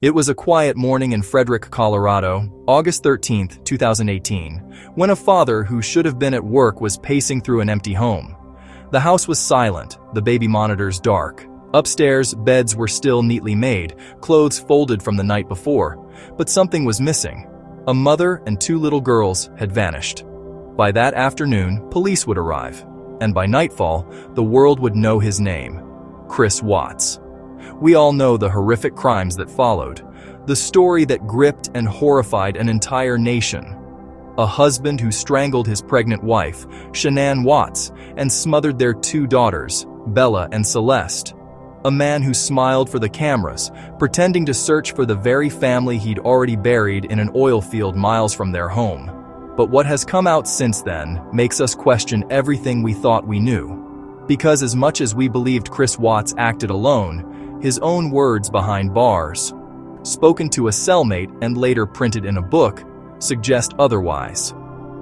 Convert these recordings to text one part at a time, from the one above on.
It was a quiet morning in Frederick, Colorado, August 13, 2018, when a father who should have been at work was pacing through an empty home. The house was silent, the baby monitors dark. Upstairs, beds were still neatly made, clothes folded from the night before, but something was missing. A mother and two little girls had vanished. By that afternoon, police would arrive, and by nightfall, the world would know his name: Chris Watts. We all know the horrific crimes that followed, the story that gripped and horrified an entire nation. A husband who strangled his pregnant wife, Shanann Watts, and smothered their two daughters, Bella and Celeste. A man who smiled for the cameras, pretending to search for the very family he'd already buried in an oil field miles from their home. But what has come out since then makes us question everything we thought we knew. Because as much as we believed Chris Watts acted alone, his own words behind bars, spoken to a cellmate and later printed in a book, suggest otherwise.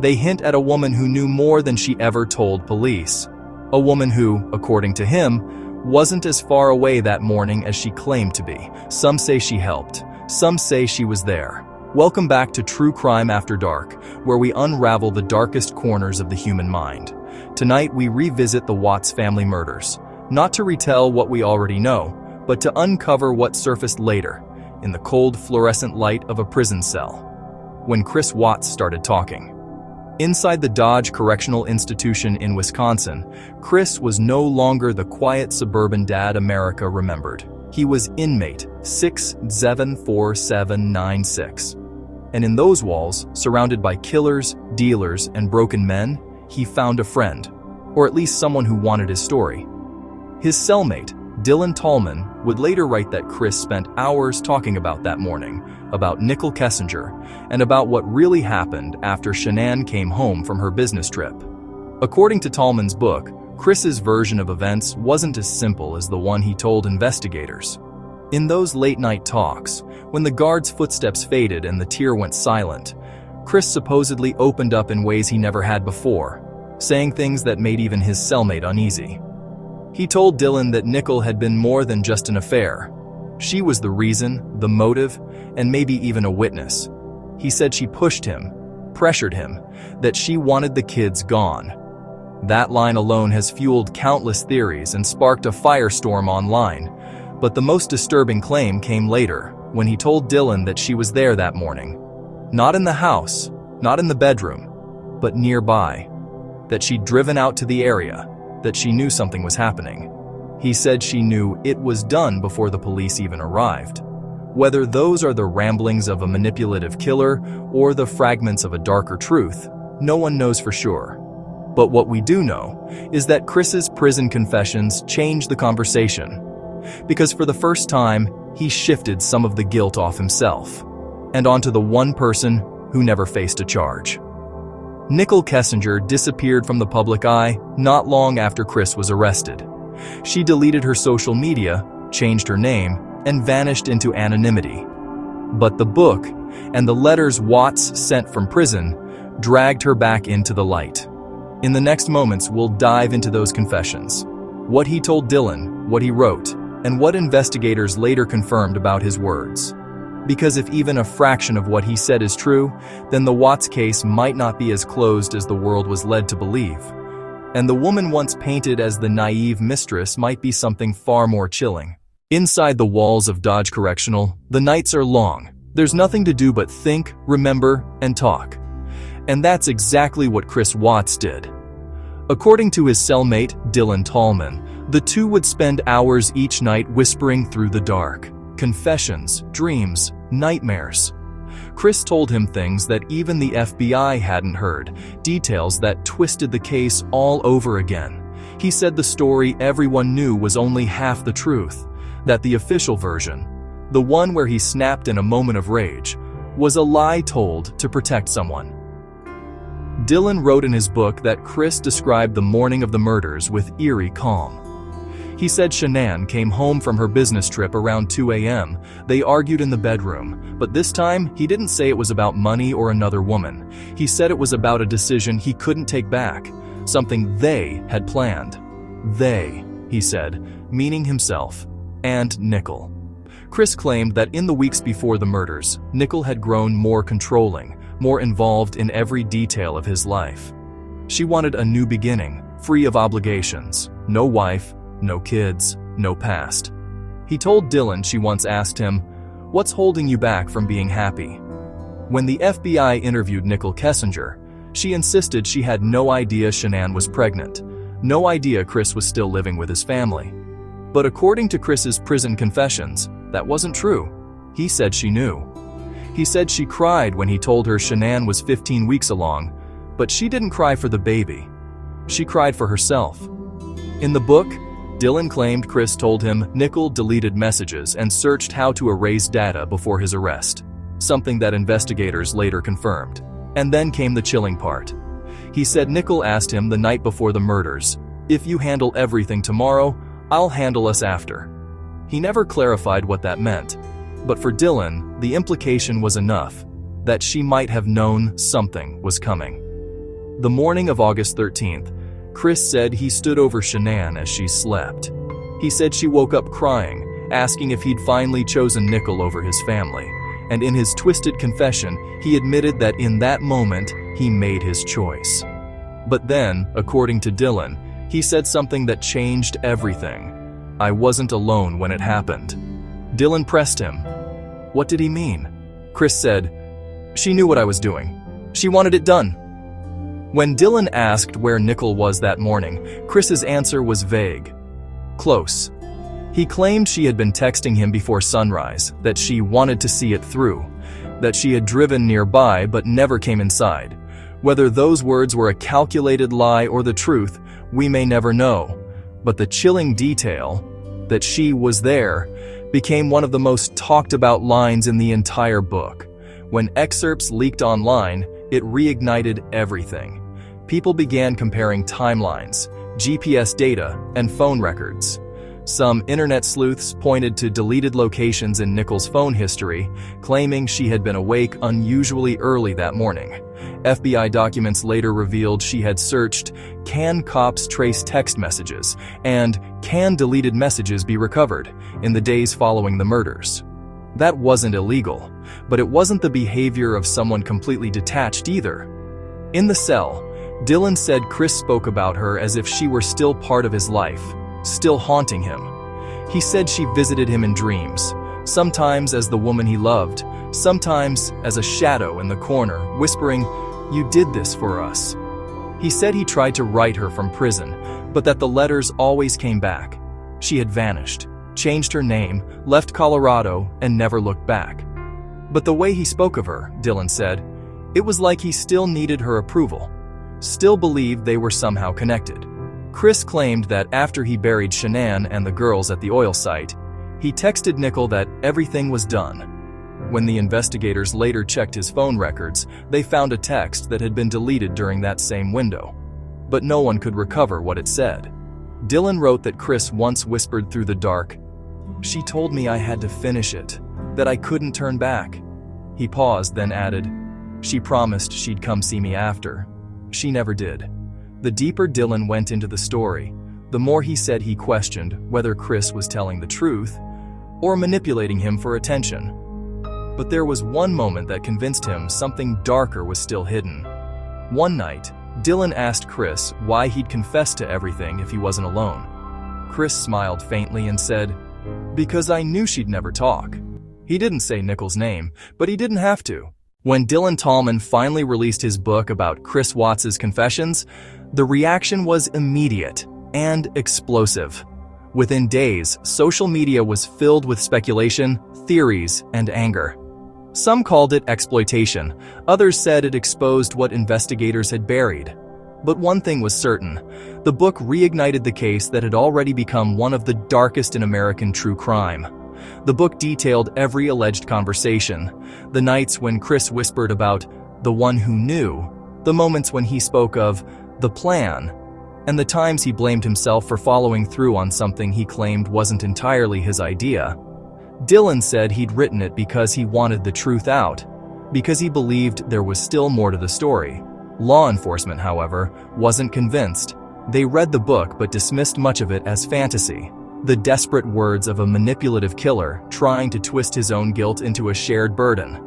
They hint at a woman who knew more than she ever told police. A woman who, according to him, wasn't as far away that morning as she claimed to be. Some say she helped. Some say she was there. Welcome back to True Crime After Dark, where we unravel the darkest corners of the human mind. Tonight we revisit the Watts family murders, not to retell what we already know, but to uncover what surfaced later, in the cold fluorescent light of a prison cell. When Chris Watts started talking. Inside the Dodge Correctional Institution in Wisconsin, Chris was no longer the quiet suburban dad America remembered. He was inmate 674796. And in those walls, surrounded by killers, dealers, and broken men, he found a friend, or at least someone who wanted his story. His cellmate, Tallman, would later write that Chris spent hours talking about that morning, about Nichol Kessinger, and about what really happened after Shanann came home from her business trip. According to Tallman's book, Chris's version of events wasn't as simple as the one he told investigators. In those late-night talks, when the guard's footsteps faded and the tier went silent, Chris supposedly opened up in ways he never had before, saying things that made even his cellmate uneasy. He told Dylan that Nichol had been more than just an affair. She was the reason, the motive, and maybe even a witness. He said she pushed him, pressured him, that she wanted the kids gone. That line alone has fueled countless theories and sparked a firestorm online. But the most disturbing claim came later, when he told Dylan that she was there that morning. Not in the house, not in the bedroom, but nearby. That she'd driven out to the area, that she knew something was happening. He said she knew it was done before the police even arrived. Whether those are the ramblings of a manipulative killer or the fragments of a darker truth, no one knows for sure. But what we do know is that Chris's prison confessions changed the conversation. Because for the first time, he shifted some of the guilt off himself and onto the one person who never faced a charge. Nichol Kessinger disappeared from the public eye not long after Chris was arrested. She deleted her social media, changed her name, and vanished into anonymity. But the book and the letters Watts sent from prison dragged her back into the light. In the next moments, we'll dive into those confessions, what he told Dylan, what he wrote, and what investigators later confirmed about his words. Because if even a fraction of what he said is true, then the Watts case might not be as closed as the world was led to believe. And the woman once painted as the naive mistress might be something far more chilling. Inside the walls of Dodge Correctional, the nights are long. There's nothing to do but think, remember, and talk. And that's exactly what Chris Watts did. According to his cellmate, Tallman, the two would spend hours each night whispering through the dark. Confessions, dreams, nightmares. Chris told him things that even the FBI hadn't heard, details that twisted the case all over again. He said the story everyone knew was only half the truth, that the official version, the one where he snapped in a moment of rage, was a lie told to protect someone. Dylan wrote in his book that Chris described the morning of the murders with eerie calm. He said Shanann came home from her business trip around 2 a.m. They argued in the bedroom, but this time he didn't say it was about money or another woman. He said it was about a decision he couldn't take back, something they had planned. They, he said, meaning himself and Nichol. Chris claimed that in the weeks before the murders, Nichol had grown more controlling, more involved in every detail of his life. She wanted a new beginning, free of obligations, no wife, no kids, no past. He told Dylan she once asked him, "What's holding you back from being happy?" When the FBI interviewed Nichol Kessinger, she insisted she had no idea Shanann was pregnant, no idea Chris was still living with his family. But according to Chris's prison confessions, that wasn't true. He said she knew. He said she cried when he told her Shanann was 15 weeks along, but she didn't cry for the baby. She cried for herself. In the book, Dylan claimed Chris told him Nichol deleted messages and searched how to erase data before his arrest, something that investigators later confirmed. And then came the chilling part. He said Nichol asked him the night before the murders, "If you handle everything tomorrow, I'll handle us after." He never clarified what that meant, but for Dylan, the implication was enough, that she might have known something was coming. The morning of August 13th, Chris said he stood over Shanann as she slept. He said she woke up crying, asking if he'd finally chosen Nichol over his family, and in his twisted confession, he admitted that in that moment, he made his choice. But then, according to Dylan, he said something that changed everything. "I wasn't alone when it happened." Dylan pressed him. What did he mean? Chris said, "She knew what I was doing. She wanted it done." When Dylan asked where Nichol was that morning, Chris's answer was vague. Close. He claimed she had been texting him before sunrise, that she wanted to see it through, that she had driven nearby but never came inside. Whether those words were a calculated lie or the truth, we may never know. But the chilling detail, that she was there, became one of the most talked about lines in the entire book. When excerpts leaked online, it reignited everything. People began comparing timelines, GPS data, and phone records. Some internet sleuths pointed to deleted locations in Nichol's phone history, claiming she had been awake unusually early that morning. FBI documents later revealed she had searched, "Can cops trace text messages?" and "Can deleted messages be recovered?" in the days following the murders. That wasn't illegal, but it wasn't the behavior of someone completely detached either. In the cell, Dylan said Chris spoke about her as if she were still part of his life, still haunting him. He said she visited him in dreams, sometimes as the woman he loved, sometimes as a shadow in the corner, whispering, "You did this for us." He said he tried to write her from prison, but that the letters always came back. She had vanished, changed her name, left Colorado, and never looked back. But the way he spoke of her, Dylan said, it was like he still needed her approval, still believed they were somehow connected. Chris claimed that after he buried Shanann and the girls at the oil site, he texted Nichol that everything was done. When the investigators later checked his phone records, they found a text that had been deleted during that same window. But no one could recover what it said. Dylan wrote that Chris once whispered through the dark, "She told me I had to finish it, that I couldn't turn back." He paused, then added, "She promised she'd come see me after. She never did." The deeper Dylan went into the story, the more he said he questioned whether Chris was telling the truth or manipulating him for attention. But there was one moment that convinced him something darker was still hidden. One night, Dylan asked Chris why he'd confessed to everything if he wasn't alone. Chris smiled faintly and said, "Because I knew she'd never talk." He didn't say Nichol's name, but he didn't have to. When Dylan Tallman finally released his book about Chris Watts' confessions, the reaction was immediate and explosive. Within days, social media was filled with speculation, theories, and anger. Some called it exploitation, others said it exposed what investigators had buried. But one thing was certain, the book reignited the case that had already become one of the darkest in American true crime. The book detailed every alleged conversation, the nights when Chris whispered about the one who knew, the moments when he spoke of the plan, and the times he blamed himself for following through on something he claimed wasn't entirely his idea. Dylan said he'd written it because he wanted the truth out, because he believed there was still more to the story. Law enforcement, however, wasn't convinced. They read the book but dismissed much of it as fantasy. The desperate words of a manipulative killer trying to twist his own guilt into a shared burden.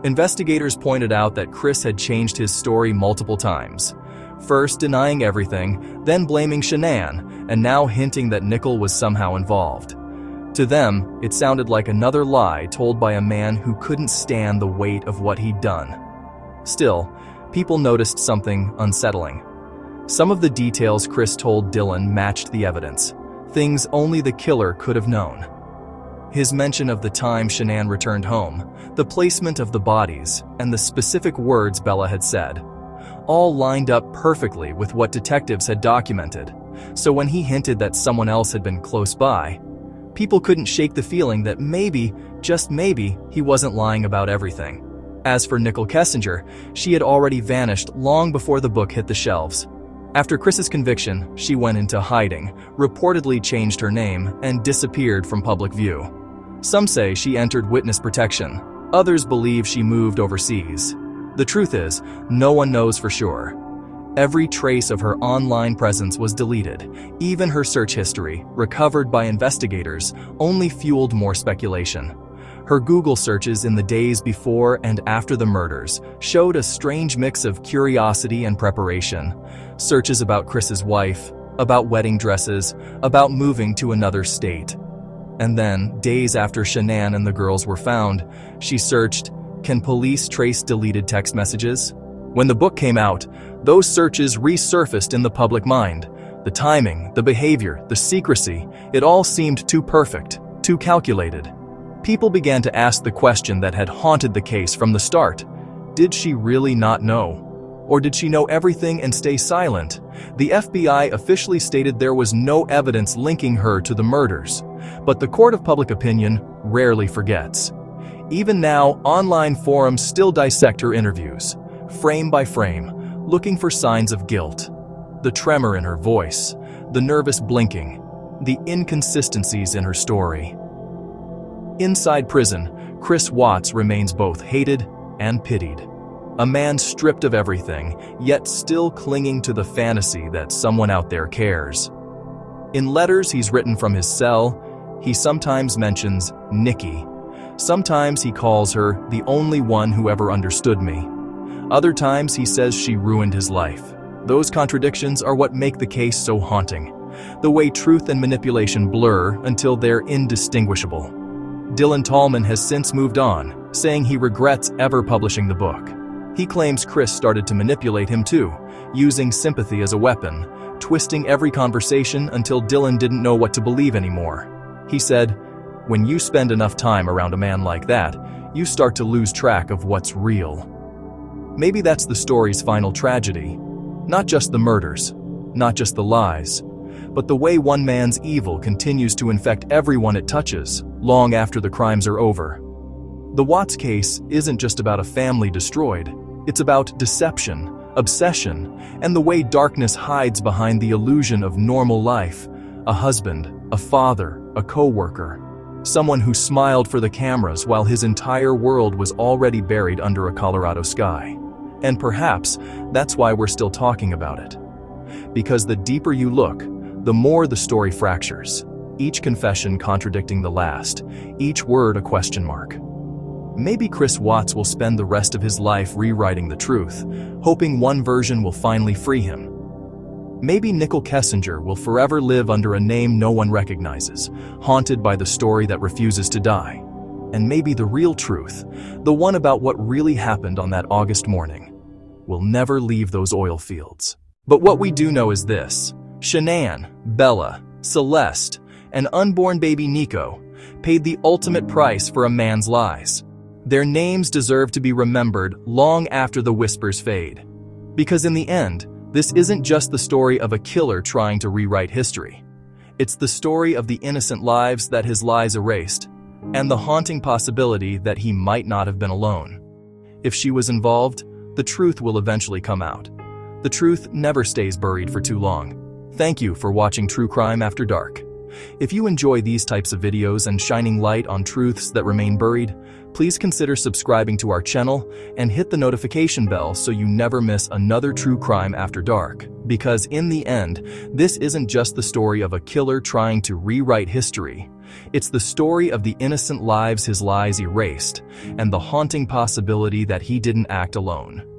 Investigators pointed out that Chris had changed his story multiple times. First denying everything, then blaming Shanann, and now hinting that Nichol was somehow involved. To them, it sounded like another lie told by a man who couldn't stand the weight of what he'd done. Still, people noticed something unsettling. Some of the details Chris told Dylan matched the evidence, things only the killer could have known. His mention of the time Shanann returned home, the placement of the bodies, and the specific words Bella had said, all lined up perfectly with what detectives had documented. So when he hinted that someone else had been close by, people couldn't shake the feeling that maybe, just maybe, he wasn't lying about everything. As for Nichol Kessinger, she had already vanished long before the book hit the shelves. After Chris's conviction, she went into hiding, reportedly changed her name, and disappeared from public view. Some say she entered witness protection. Others believe she moved overseas. The truth is, no one knows for sure. Every trace of her online presence was deleted. Even her search history, recovered by investigators, only fueled more speculation. Her Google searches in the days before and after the murders showed a strange mix of curiosity and preparation. Searches about Chris's wife, about wedding dresses, about moving to another state. And then, days after Shanann and the girls were found, she searched, "Can police trace deleted text messages?" When the book came out, those searches resurfaced in the public mind. The timing, the behavior, the secrecy, it all seemed too perfect, too calculated. People began to ask the question that had haunted the case from the start. Did she really not know? Or did she know everything and stay silent? The FBI officially stated there was no evidence linking her to the murders, but the court of public opinion rarely forgets. Even now, online forums still dissect her interviews, frame by frame, looking for signs of guilt. The tremor in her voice, the nervous blinking, the inconsistencies in her story. Inside prison, Chris Watts remains both hated and pitied. A man stripped of everything, yet still clinging to the fantasy that someone out there cares. In letters he's written from his cell, he sometimes mentions Nikki. Sometimes he calls her the only one who ever understood me. Other times he says she ruined his life. Those contradictions are what make the case so haunting. The way truth and manipulation blur until they're indistinguishable. Dylan Tallman has since moved on, saying he regrets ever publishing the book. He claims Chris started to manipulate him too, using sympathy as a weapon, twisting every conversation until Dylan didn't know what to believe anymore. He said, "When you spend enough time around a man like that, you start to lose track of what's real." Maybe that's the story's final tragedy. Not just the murders, not just the lies, but the way one man's evil continues to infect everyone it touches, long after the crimes are over. The Watts case isn't just about a family destroyed. It's about deception, obsession, and the way darkness hides behind the illusion of normal life. A husband, a father, a co-worker. Someone who smiled for the cameras while his entire world was already buried under a Colorado sky. And perhaps that's why we're still talking about it. Because the deeper you look, the more the story fractures. Each confession contradicting the last, each word a question mark. Maybe Chris Watts will spend the rest of his life rewriting the truth, hoping one version will finally free him. Maybe Nichol Kessinger will forever live under a name no one recognizes, haunted by the story that refuses to die. And maybe the real truth, the one about what really happened on that August morning, will never leave those oil fields. But what we do know is this: Shanann, Bella, Celeste, and unborn baby Nico paid the ultimate price for a man's lies. Their names deserve to be remembered long after the whispers fade. Because in the end, this isn't just the story of a killer trying to rewrite history. It's the story of the innocent lives that his lies erased, and the haunting possibility that he might not have been alone. If she was involved, the truth will eventually come out. The truth never stays buried for too long. Thank you for watching True Crime After Dark. If you enjoy these types of videos and shining light on truths that remain buried, please consider subscribing to our channel and hit the notification bell so you never miss another true crime after dark. Because in the end, this isn't just the story of a killer trying to rewrite history. It's the story of the innocent lives his lies erased, and the haunting possibility that he didn't act alone.